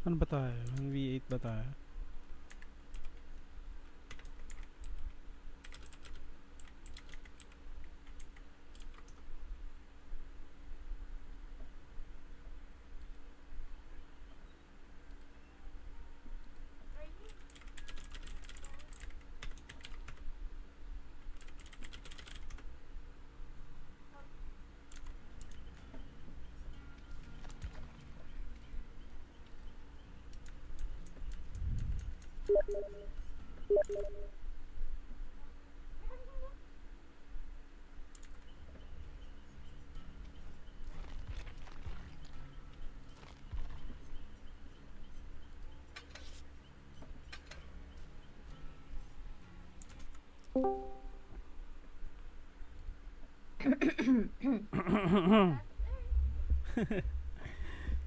Ano ba tayo? 1v8 ba tayo?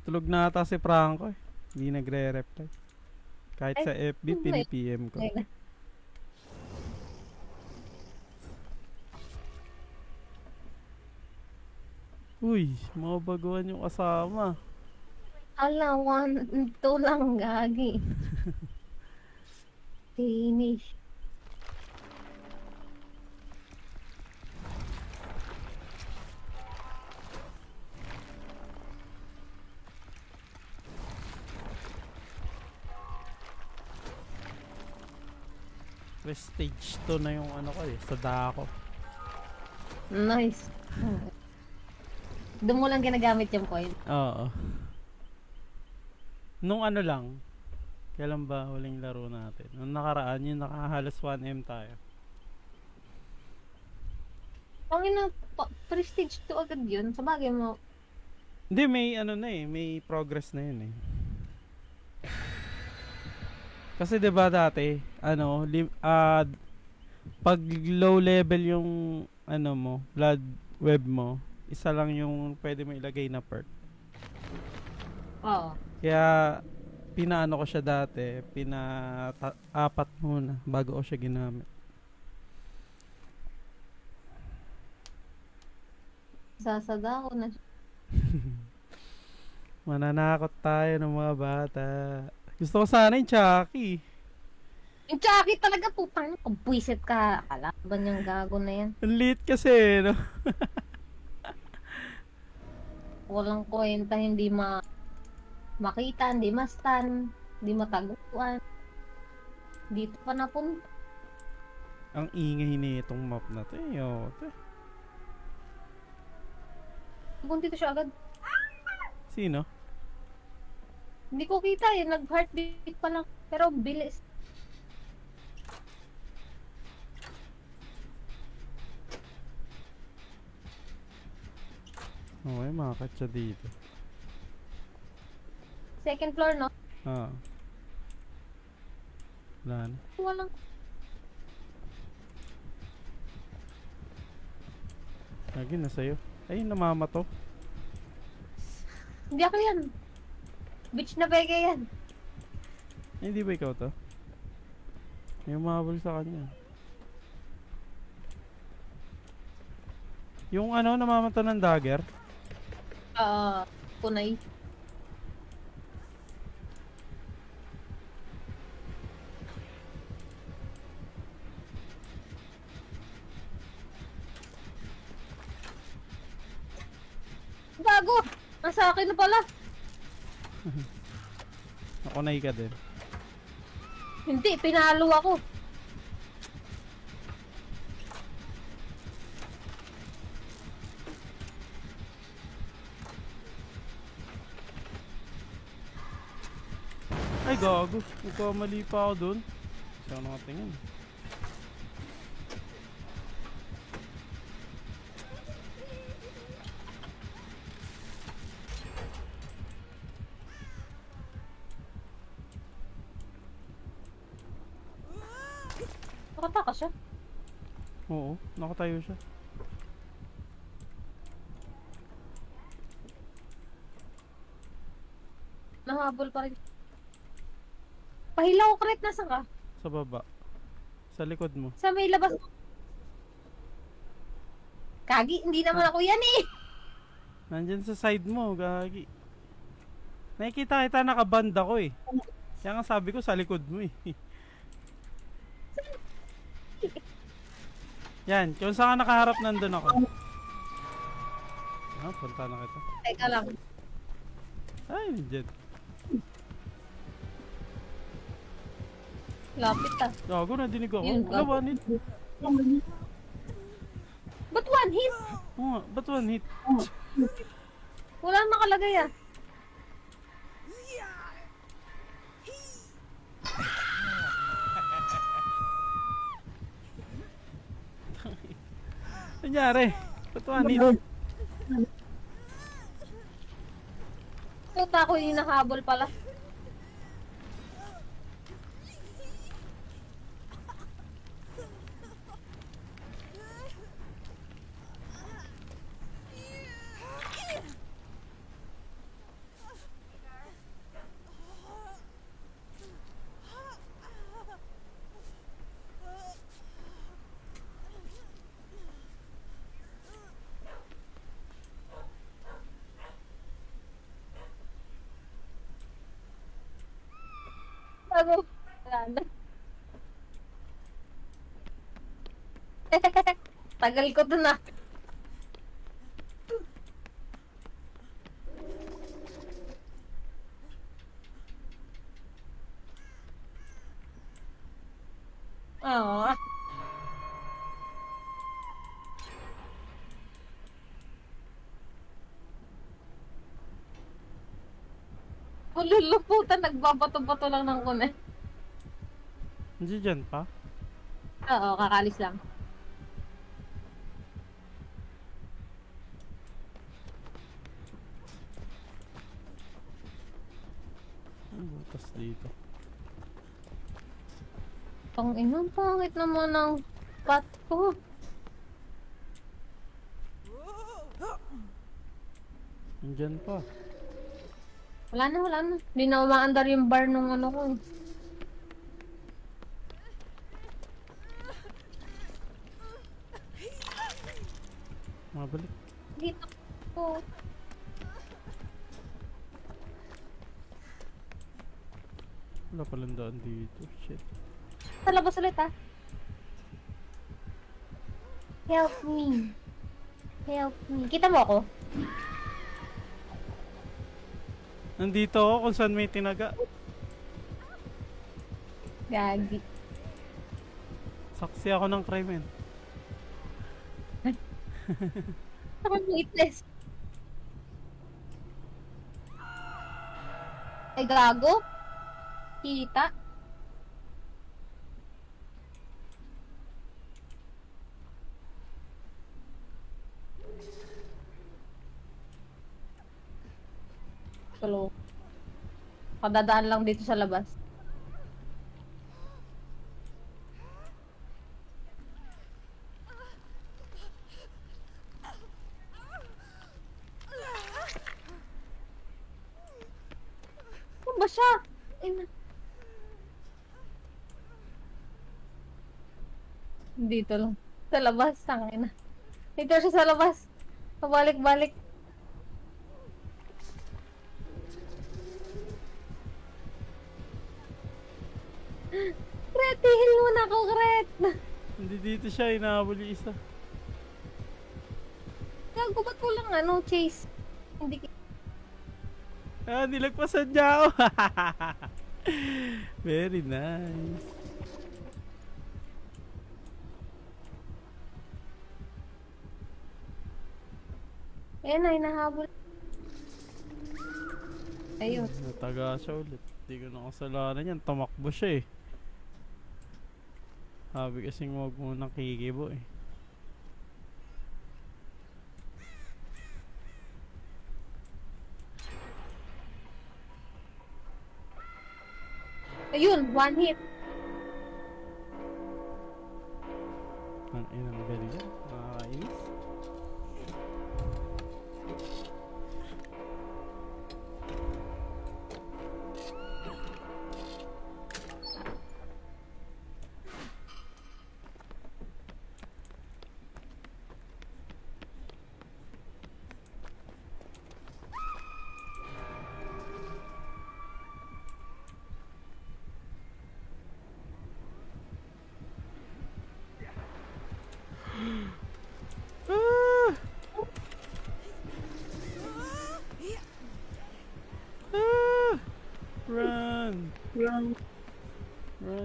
Tulog na ata si Franco eh. Hindi nagre-reply. Kahit Ay, sa FB, may pin-PM ko. na. Uy, mga baguhan yung kasama. Ala, 1, 2 lang, gagi. Finish. Prestige to na yung ano ko eh, sa dako. Nice. Doon mo lang ginagamit yung coin. Oo. Nung ano lang, kailan ba huling laro natin? Nung nakaraan, yung nakahalos 1M tayo. Ang ina, prestige to agad yun. Sa bagay mo, Hindi, may ano na eh, may progress na yun eh. Kasi 'di ba dati, ano, pag low level yung ano mo, blood web mo, isa lang yung pwede mo ilagay na perk. oo. Kaya pinaano ko siya dati, apat muna bago ko siya ginamit. Sasada ko na. Mananakot tayo ng mga bata. Gusto ko sana yung Chucky. Yung Chucky talaga, putang ina, pabwisit ka. Kalaban yung gago na yan. Ang liit kasi, no? Walang kwenta, hindi makita, hindi mastan, hindi mataguan. Dito pa napunta. Ang ingay nitong map na to. Yote. Dito siya agad. Sino? Hindi ko kita eh, nag-heartbeat pa lang. Pero bilis. Okay, makakat siya dito. Second floor, no? Ah. Wala na. Walang. Lagi na sa'yo. Ay, namama to. Hindi ako yan. Bitch na bege yan. Ay, hindi ba ikaw to? May umabol sa kanya. Yung ano, namamato ng dagger. Punay. Bago! Nasa akin na pala. Nakunay ka din. Hindi, pinalo ako. Ay, gago. Nagkamali pa ako dun. Saan nakatingin? Nakataka siya. Oo, nakatayo siya. Nahabol pa rin. Pahilaw ko correct, nasan ka? Sa baba. Sa likod mo. Sa may labas. Kagi, hindi naman ako yan eh. Nandyan sa side mo, gagi. Nakikita kita nakabanda ko eh. Kaya nga sabi ko sa likod mo eh. Yan, kung saan ka nakaharap nandun ako. Ah, punta na kita. Teka lang. Ay, dyan. Lapit ah. Gago, nadinig ako. Yun, Wala, gago. one hit. Ba't one hit? Oo nga, ba't one hit? Wala nakalagay ah. Nangyari? Ba't one hit? Puta ako yung nakahabol pala. Bago. Wala na. Tagal ko dun ah. Oo. Ululuputan, nagbabato-bato lang ng kunin. Nandiyan dyan pa? Oo, kakalis lang. Ang butas dito. Ang inang pangit naman ng cut ko. Nandiyan pa. Wala na, wala na. Hindi na umaandar yung bar nung ano ko. Mabalik. Dito ko. Wala palang daan dito. Shit. Sa labas ulit ah. Help me. Help me. Kita mo ako? Nandito ako kung saan may tinaga. Gagi. Saksi ako ng crime, eh. Ako witness. Ay gago. Kita. Solo. Kadadaan lang dito sa labas. Ano ba siya? Dito lang. Sa labas. Tangina. Dito siya sa labas. Pabalik-balik. Kret, ihil muna ako, Kret. Hindi dito siya, inahabol yung isa. Gago, ba't walang ano, chase? Hindi Ah, nilagpasan niya ako. Very nice. Ayan na, hinahabol. Ayun. Nataga siya ulit. Hindi ko na kasalanan yan. Tumakbo siya eh. Sabi kasing huwag mo nang kikibo eh. Ayun, one hit. Ang inang galing yan. Nakakainis.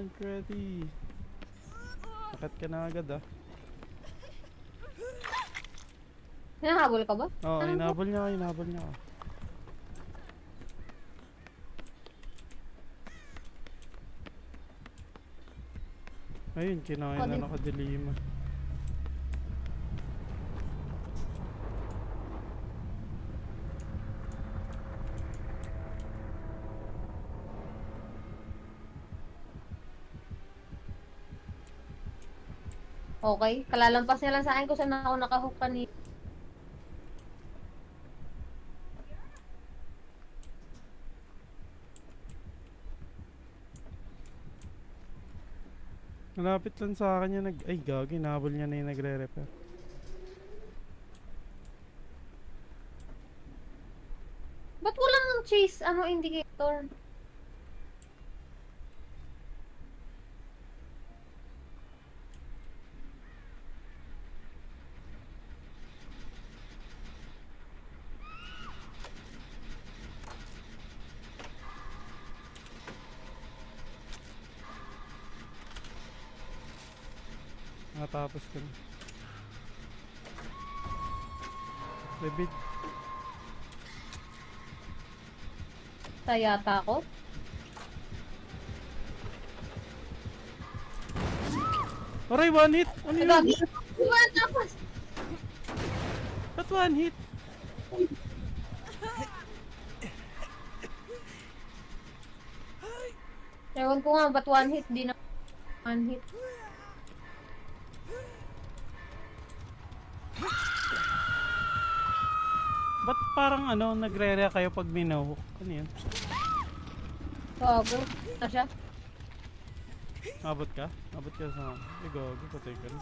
yan, Freddy. Bakit ka na agad ah? Hinahabol ka ba? Oo, Ano ba? hinabol niya ako, hinabol niya ako. Ayun, kinain Ako na din. nakadilima. Okay. Kalalampas niya lang sa akin kung saan ako nakahook kanina. Malapit lang sa akin yung ay gagi, hinabol niya na yung nagre-repair. Ba't walang chase, indicator? Natapos ko na. David, Yata ako. aray, one hit! Ano yun? Nagabi. Diba tapos? Ba't one hit? Ewan ko nga, ba't one hit? Di na one hit. Ba't parang nagre-react kayo pag minahok? Ano yun? Gago. Na siya? Abot ka? Abot ka sa... Ay, gago, patay ka na.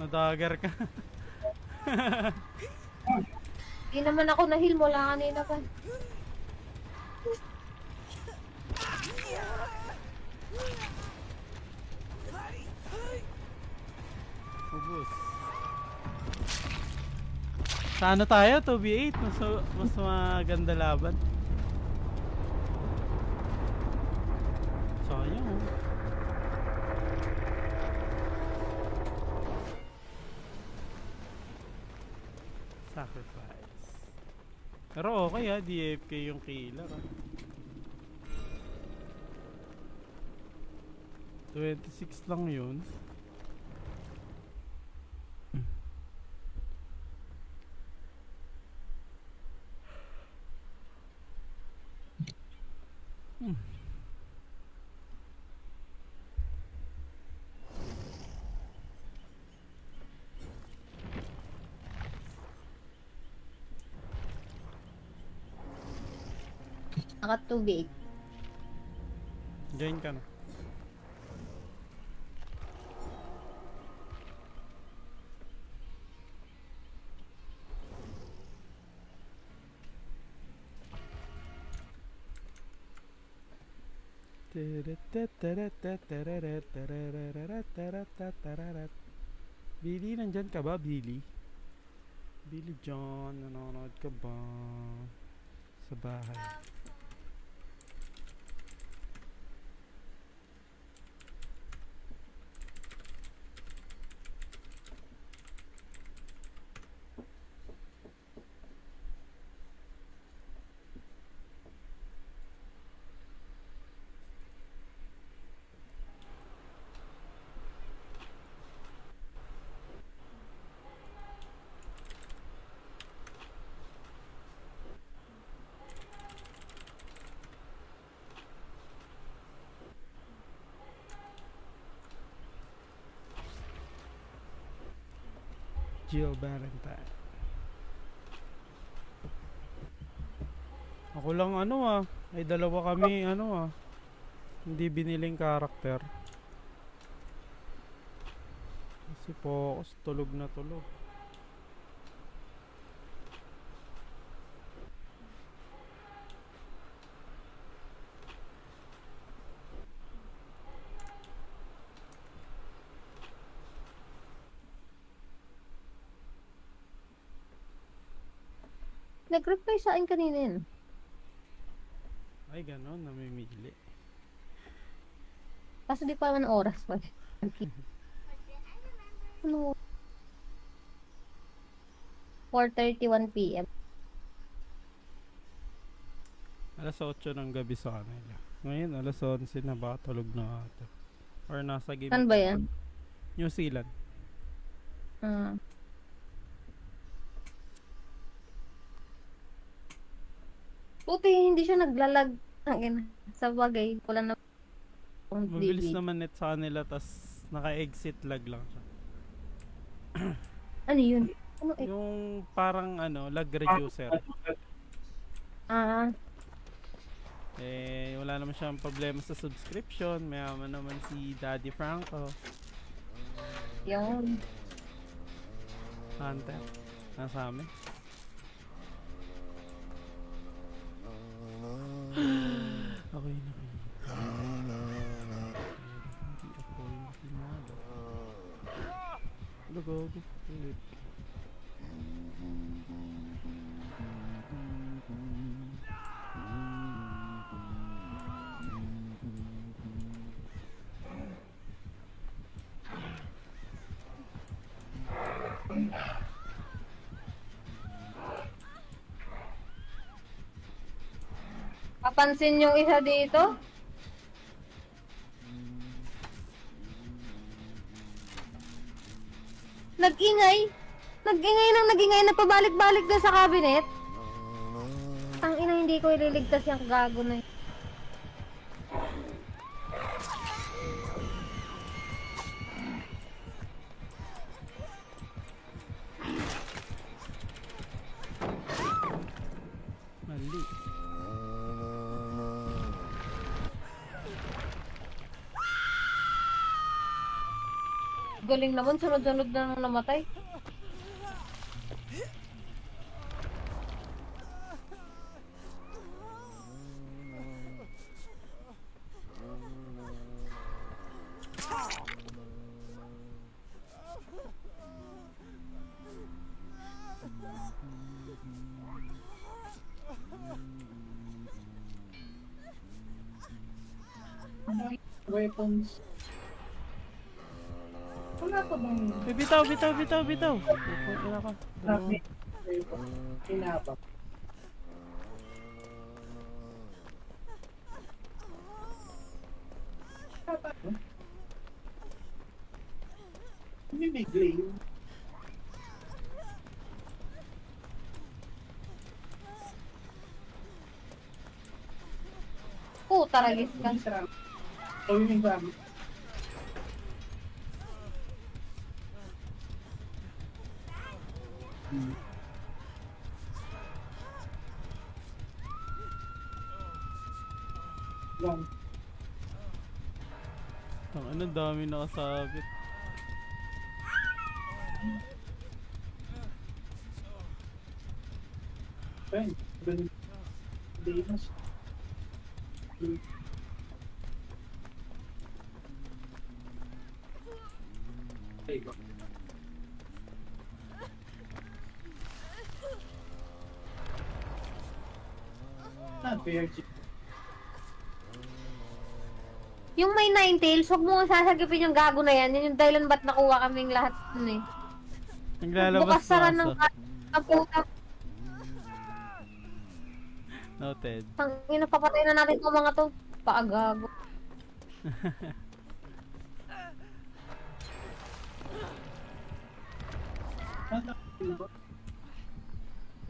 Nadagger ka. Di naman ako na-heal mula kanina pa. Ubus. Sa ano tayo? 2v8? Mas maganda laban. Sayang oh. Sacrifice. Pero okay ha, DFK yung killer ha. 26 lang yun. Nakatubig. Join ka na. Billy, nandyan ka ba, Billy? Billy John, nanonood ka ba sa bahay? Jill Valentine. Ako lang ay dalawa kami hindi biniling karakter. Kasi focus, tulog na tulog. Nag-reply sa akin kanina yun. Ay ganon, namimili. Kaso di pa naman oras pa. Ano? 4:31 p.m. Alas 8 ng gabi sa kanila. Ngayon, alas 11 na ba? Tulog na ata. Or nasa game Saan pa. ba yan? New Zealand. Ah. Buti hindi siya naglalag. Ang ina. Sa bagay, wala na akong Mabilis DVD. naman net sa kanila, tas naka-exit lag lang siya. Ano yun? Ano eh? Yung parang lag reducer. Ah, Wala naman siyang problema sa subscription. Mayaman naman si Daddy Franco. yung Hunter. Nasa amin. Okay na kayo. Hindi ako yung pinado. Gago. Ulit. papansin yung isa dito. Nag-ingay. Nag-ingay na pabalik-balik na sa cabinet. Ang ina, hindi ko ililigtas yung gago na yun. Mali. Galing naman, sunod-sunod na nung namatay. Weapons. Wala pa bang Bitaw. Ina ka. sabi? Kinabang. Hindi may glaive. Puta, ragis ka. Hindi sarap. O yung gamit. Long. Ang dami nakasabit. Ayun. Ganun. Damas. Not fair. Yung may nine tails, huwag mo nga sasagipin yung gago na yan. Yan yung dahilan ba't nakuha kaming lahat nun eh. Naglalabas Bukas sara ng na puta. Noted. Tangina, papatay na natin itong mga to. Paagago.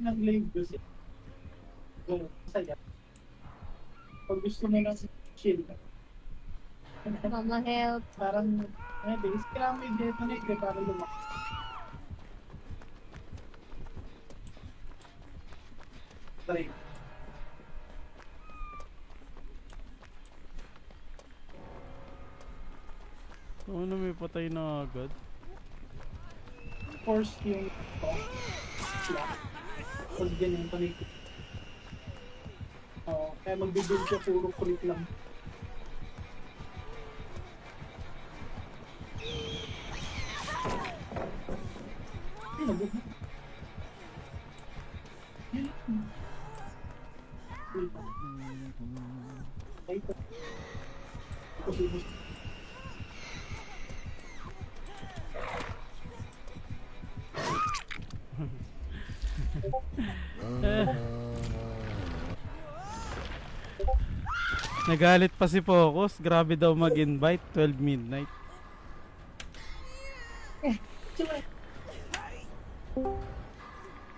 Nag-live kasi. Ganun, masaya. Pag gusto mo ng chill, Mama help. parang, base, kailangan may detonate ka para lumakas. Try. Ano may patay na agad? Force yung pag ganyan, panik. Oo, kaya magbibuild siya puro crit lang. Ay, nabog na. Ay, ito. Ito, Nagalit pa si Focus. Grabe daw mag-invite. 12 midnight.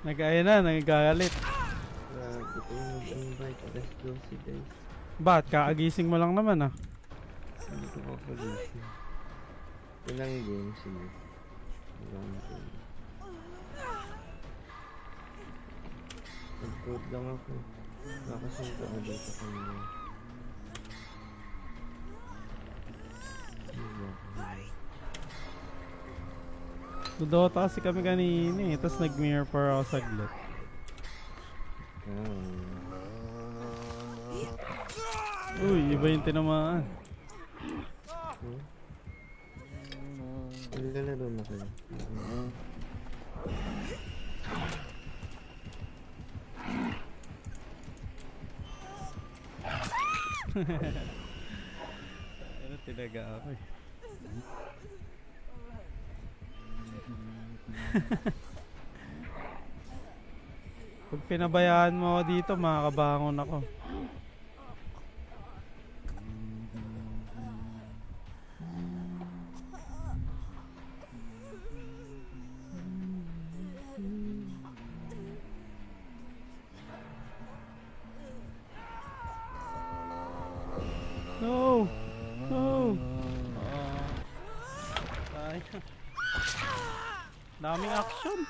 Nag-aya na, nagagalit. Grabe ko yung mag-invite. Alas 12 guys. Ba't? Kaagising mo lang naman ah. Hindi ko makagising. Ilang games sige. Ilang games. Nag-code lang ako. Nakasunta ka dito kanina. Dudota kasi kami kanina eh. Tapos nag-mirror para ako saglit. Uy, iba yung tinamaan. Naglalaro na kayo. Ano talaga ako eh. Pag pinabayaan mo ako dito, makakabangon ako. No! No! Sayang. Daming action.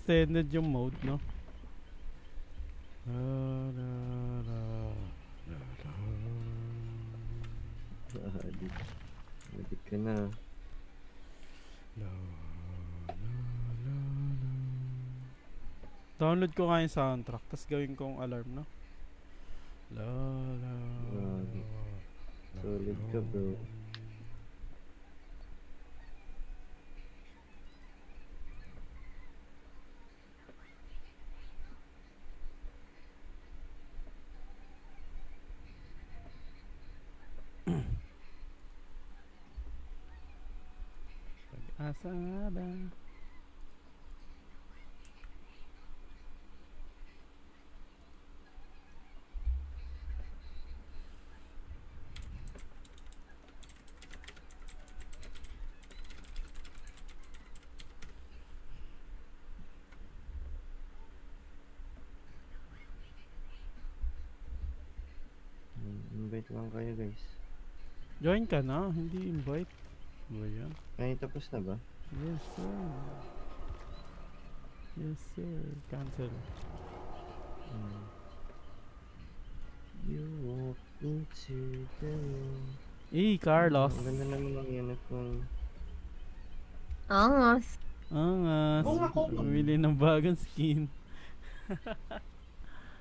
Extended yung mode, no? Madik ka na. Download ko nga yung soundtrack, tapos gawin kong alarm, no? Grabe. Solid ka bro. Pag-asa nga ba? Invite lang kayo guys. Join ka na, hindi invite. Ba yan? Ay, tapos na ba? Yes, sir. Yes, sir. Cancel. You walk into the room. Carlos. Ang ganda naman ng uniform. Angas. Angas. Oo nga, oo nga. Bumili ng bagong skin.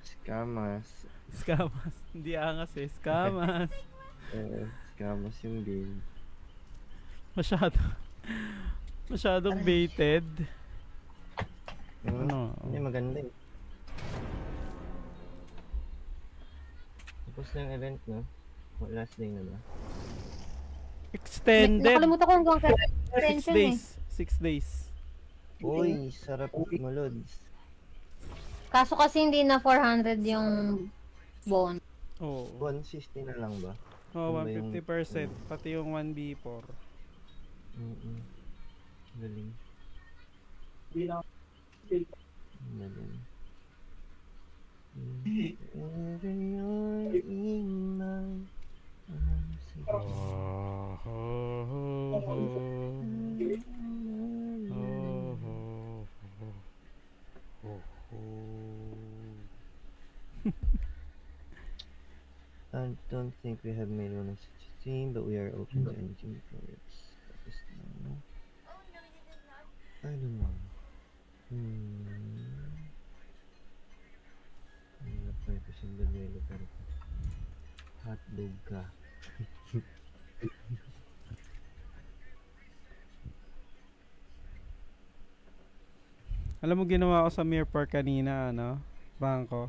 Scamas. Scamas. Hindi angas eh. Scamas. Scamas yung game. Masyadong baited. Ano? Hindi maganda eh. Tapos na yung event no? Last day na ba? Extended. Nakalimutan ko hanggang 6 extension eh. days. 6 days. Uy, sarap malods. Kaso kasi hindi na 400 yung bone. Oo. 160 na lang ba? Oh, Ano ba yung- 150%. Pati yung 1B4. Galing. Hindi na. Galing. Wherever you're in my arms I don't think we have made one of such a team, but we are open to anything before it's. Tapos na, no? Itlog ka. Alam mo ginawa ko sa Mirror Park kanina, ano? Bangko.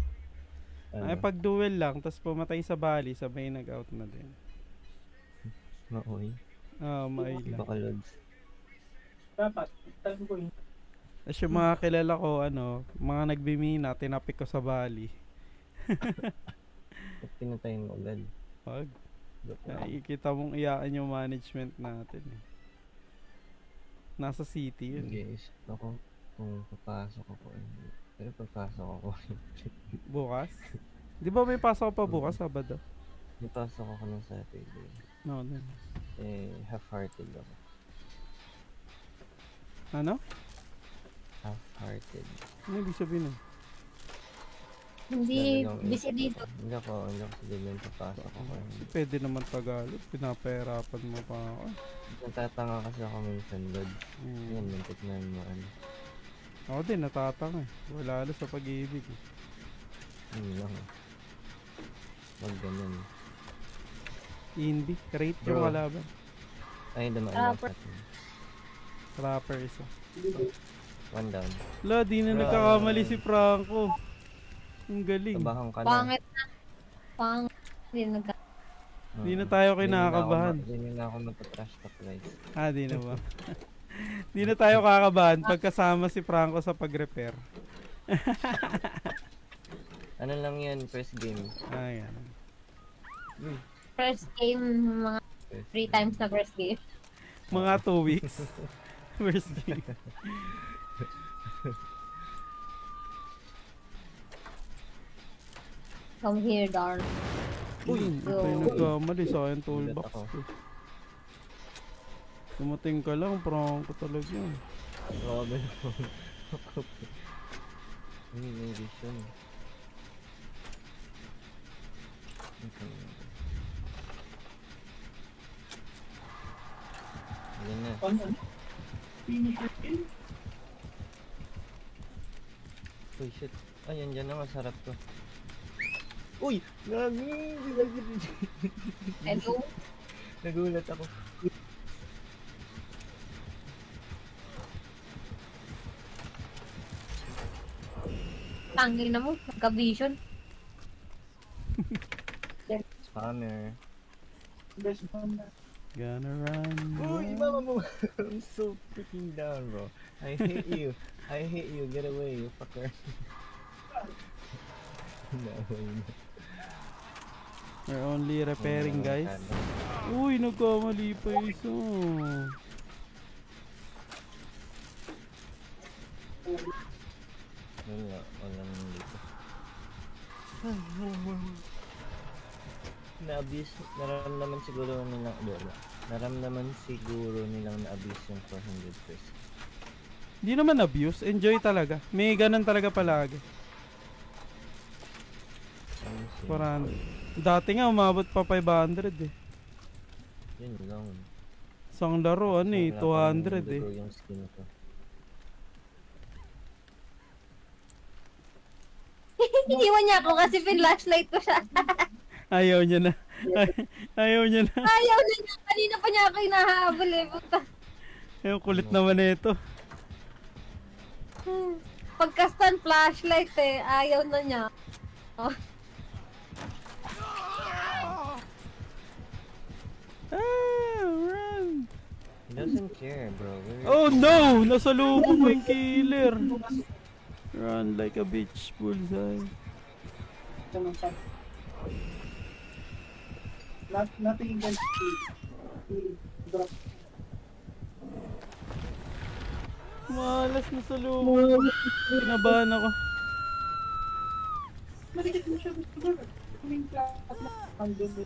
Ay, Ano? pag duel lang, tapos pumatay sa bali, sabay nag-out na din. Maoy. May lang. Baka lods. Dapat, tago ko yun. Tapos yung mga kilala ko, ano, mga nagbimina, tinapik ko sa bali. Ba't pinatay mo agad? Wag. Joke lang. Nakikita mong iyaan yung management natin. Eh. Nasa city yun. Guys, ako, kung papasok ako, pero papasok ako. Bukas? Di ba may pasok pa bukas, Sabado? May pasok ako ng Saturday. No, no. Half-hearted ako. Ano? Half-hearted. Ano ibig sabihin nun? Hindi Talagang busy dito. Hindi ako sa Limen papasok ako. Pwede naman Tagalog. Pinapahirapan mo pa ako. Natatanga kasi ako minsan, Lord. Yan, Hmm. muntik na mo ano. Ako din, natatanga eh. Wala sa pag-ibig eh. Yun lang. Wag ganun. Indie, rate yung Bro. kalaban. Ay, dumaan lang Rapper. sa atin. Rapper isa. One down. Wala, di na Bro. nagkakamali si Franco. Ang galing. Tabahan ka na. Pangit na. Pangit. Hindi nagka... Di na tayo Di na kinakabahan. na ako magpa-trash talk, guys. Di na ba? Di na tayo kakabahan pagkasama si Franco sa pag-repair. Ano lang yan, first game. Ayan. First game, mga First 3 times na first game. Mga 2 weeks. First game. Come here, darn. Uy, ito yung nagkamali sa akin Ulat toolbox ako. ko. Dumating ka lang, Franco talaga yun. Grabe naman. May vision. Okay. Yan na. Ano? Finisher kill? Uy, shit. Ay, yan dyan na, masarap to. Uy! Gagi! Hello? Nagulat ako. Tangin na mo. Nagka-vision. Spammer. Best one na. Gonna run. Uy, mama mo! I'm so freaking down, bro. I hate you. I hate you. Get away, you fucker. No, We're only repairing, guys. Uy, nagkamali pa isa. Wala, wala naman dito. Na-abuse, naramdaman siguro nilang, naramdaman siguro nilang na-abuse yung 400 first. Di naman abuse, enjoy talaga. May ganun talaga palagi. Ano siya? Parang, dati nga umabot pa 500 eh. Yun lang. Isang laro, ano eh, Wala pa rin 200 eh. dugo yung skin ko. Iniwan niya ako kasi pinlashlight ko siya. Ayaw niya na. Ayaw niya na. Ayaw na niya. Kanina pa niya ako hinahabol eh. Puta. Yung kulit naman na ito. Pagkastan flashlight eh. Ayaw na niya. Oh. Run! He doesn't care, bro. Oh no! Nasa loob mo yung killer. Run like a bitch, bullseye. Ito ng top. Nothing against kill. Drop. Malas na sa loob mo. Kinabahan ako. Malikit mo siya. Kaming flat na. Ang dumi.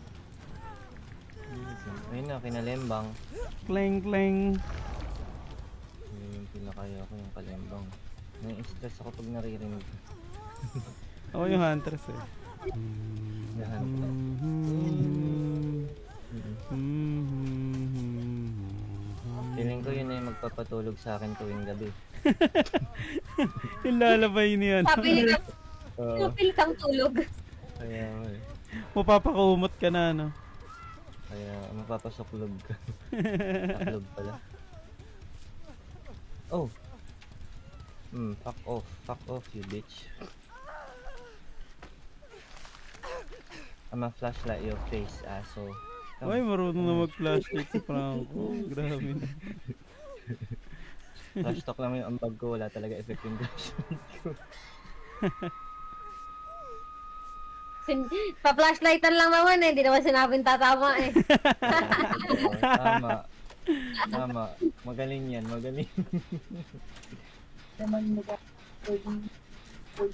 Ayun na, kinalembang. Clang clang. Yun yung pinakaya ko, yung kalembang. Nai-stress ako pag naririnig. Ako yung hunters eh. Lahat. Feeling ko yun na yung magpapatulog sa akin tuwing gabi. Yung lalabay niyan. Sabi niya, Oo. napil kang tulog. Kaya, Mapapakumot ka na, no? Kaya mapapasaklog ka. Saklog pala. Oh! Fuck off. Fuck off, you bitch. I'ma flashlight your face, asshole. Come. Ay, marunong na mag-flashlight si Franco. Grabe na. Flash talk lang yung ambag ko, wala talaga effect yung flashlight ko. Pa-flashlightan lang naman eh. Hindi naman sinabing tatama eh. Tama. Tama. Magaling yan, magaling. Naman mo ba? For